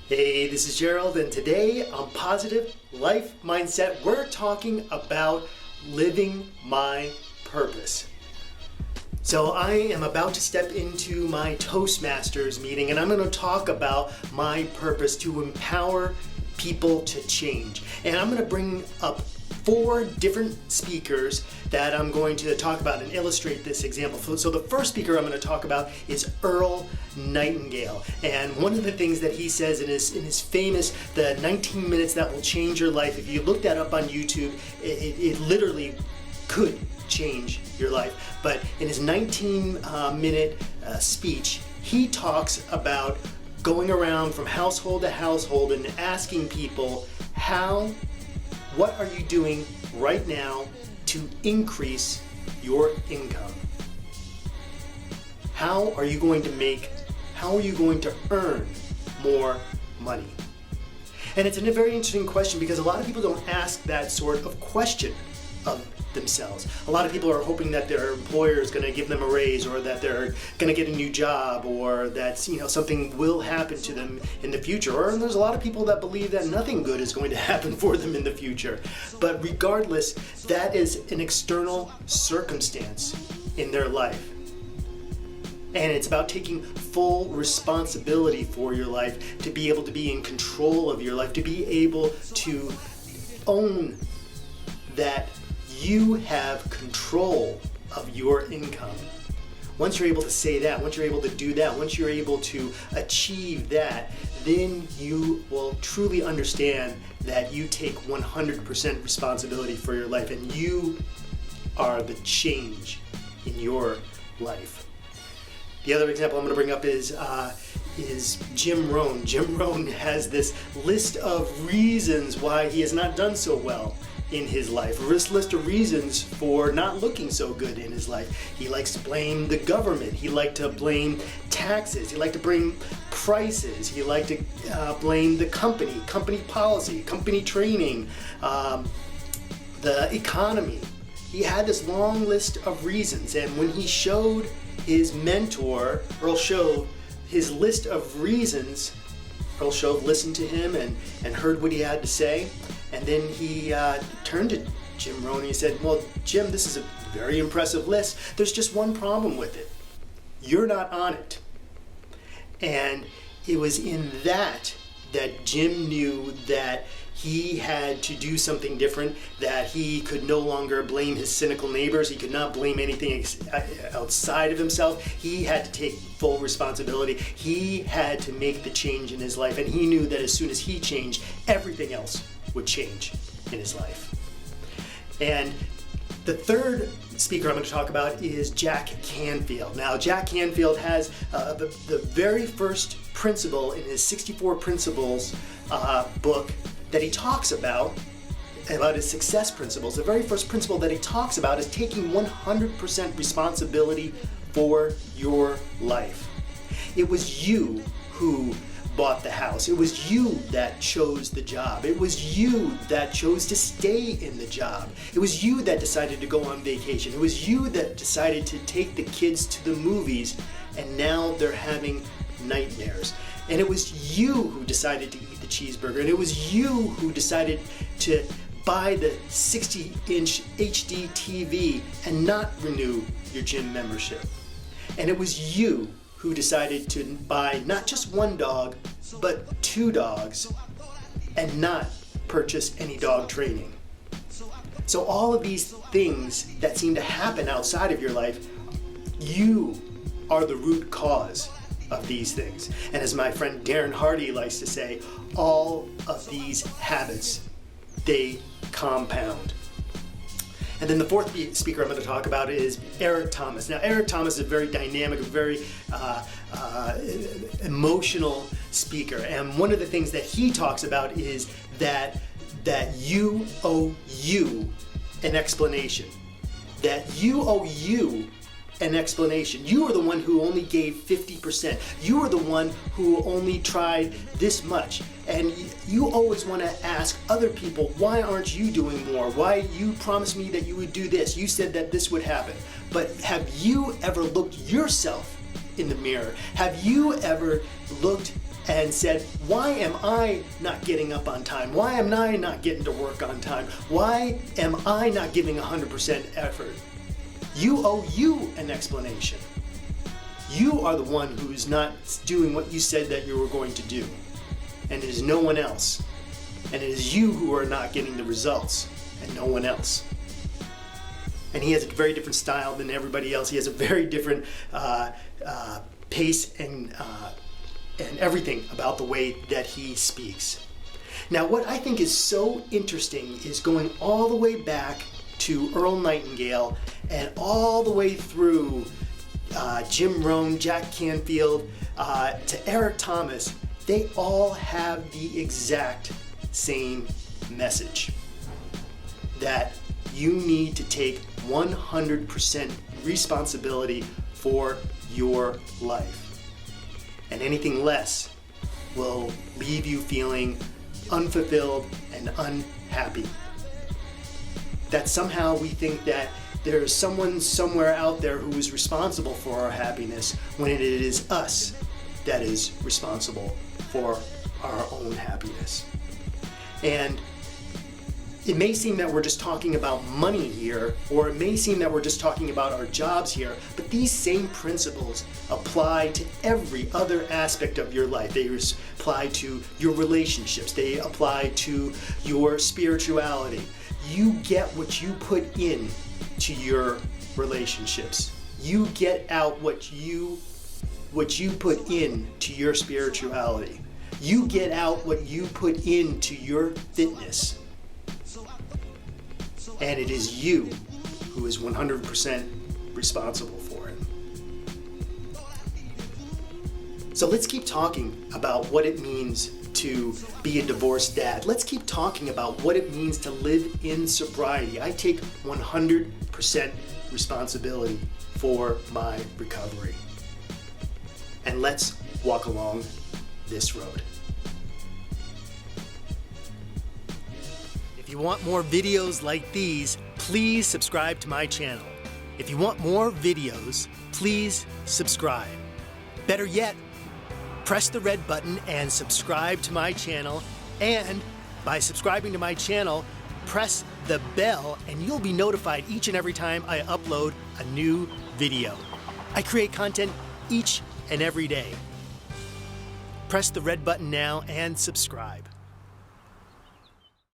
Hey, this is Gerald, and today on Positive Life Mindset, we're talking about living my purpose. So I am about to step into my Toastmasters meeting, and I'm going to talk about my purpose to empower people to change. And I'm going to bring up 4 different speakers that I'm going to talk about and illustrate this example. So the first speaker I'm going to talk about is Earl Nightingale. And one of the things that he says in his famous, the 19 minutes that will change your life, if you look that up on YouTube, it literally could change your life. But in his 19-minute speech, he talks about going around from household to household and asking people, what are you doing right now to increase your income? How are you going to earn more money? And it's a very interesting question because a lot of people don't ask that sort of question of themselves. A lot of people are hoping that their employer is going to give them a raise, or that they're going to get a new job, or that something will happen to them in the future. Or there's a lot of people that believe that nothing good is going to happen for them in the future. But regardless, that is an external circumstance in their life. And it's about taking full responsibility for your life, to be able to be in control of your life, to be able to own that you have control of your income. Once you're able to say that, once you're able to do that, once you're able to achieve that, then you will truly understand that you take 100% responsibility for your life, and you are the change in your life. The other example I'm going to bring up is Jim Rohn. Jim Rohn has this list of reasons why he has not done so well in his life, this list of reasons for not looking so good in his life. He likes to blame the government. He liked to blame taxes. He liked to blame prices. He liked to blame the company policy, company training, the economy. He had this long list of reasons, and when he showed his mentor, Earl Shove, his list of reasons, Earl Shove listened to him and heard what he had to say. And then he turned to Jim Rohn and he said, well, Jim, this is a very impressive list. There's just one problem with it. You're not on it. And it was in that Jim knew that he had to do something different, that he could no longer blame his cynical neighbors. He could not blame anything outside of himself. He had to take full responsibility. He had to make the change in his life. And he knew that as soon as he changed, everything else would change in his life. And the third speaker I'm going to talk about is Jack Canfield. Now, Jack Canfield has the very first principle in his 64 Principles book that he talks about his success principles. The very first principle that he talks about is taking 100% responsibility for your life. It was you who bought the house. It was you that chose the job. It was you that chose to stay in the job. It was you that decided to go on vacation. It was you that decided to take the kids to the movies, and now they're having nightmares. And it was you who decided to eat the cheeseburger. And it was you who decided to buy the 60-inch HD TV and not renew your gym membership. And it was you who decided to buy not just one dog, but 2 dogs, and not purchase any dog training. So all of these things that seem to happen outside of your life, you are the root cause of these things. And as my friend Darren Hardy likes to say, all of these habits, they compound. And then the fourth speaker I'm going to talk about is Eric Thomas. Now, Eric Thomas is a very dynamic, very emotional speaker. And one of the things that he talks about is that you owe you an explanation. That you owe you an explanation. You are the one who only gave 50%. You are the one who only tried this much. And you always want to ask other people, why aren't you doing more? Why you promised me that you would do this? You said that this would happen. But have you ever looked yourself in the mirror? Have you ever looked and said, why am I not getting up on time? Why am I not getting to work on time? Why am I not giving 100% effort? You owe you an explanation. You are the one who's not doing what you said that you were going to do. And it is no one else. And it is you who are not getting the results, and no one else. And he has a very different style than everybody else. He has a very different pace and everything about the way that he speaks. Now, what I think is so interesting is going all the way back to Earl Nightingale and all the way through Jim Rohn, Jack Canfield, to Eric Thomas. They all have the exact same message, that you need to take 100% responsibility for your life. And anything less will leave you feeling unfulfilled and unhappy. That somehow we think that there's someone somewhere out there who is responsible for our happiness, when it is us that is responsible for our own happiness. And it may seem that we're just talking about money here, or it may seem that we're just talking about our jobs here, but these same principles apply to every other aspect of your life. They apply to your relationships. They apply to your spirituality. You get what you put in to your relationships. You get out what you put in to your spirituality. You get out what you put into your fitness. And it is you who is 100% responsible for it. So let's keep talking about what it means to be a divorced dad. Let's keep talking about what it means to live in sobriety. I take 100% responsibility for my recovery. And let's walk along this road. If you want more videos like these, please subscribe to my channel. If you want more videos, please subscribe. Better yet, press the red button and subscribe to my channel. And by subscribing to my channel, press the bell and you'll be notified each and every time I upload a new video. I create content each and every day. Press the red button now and subscribe.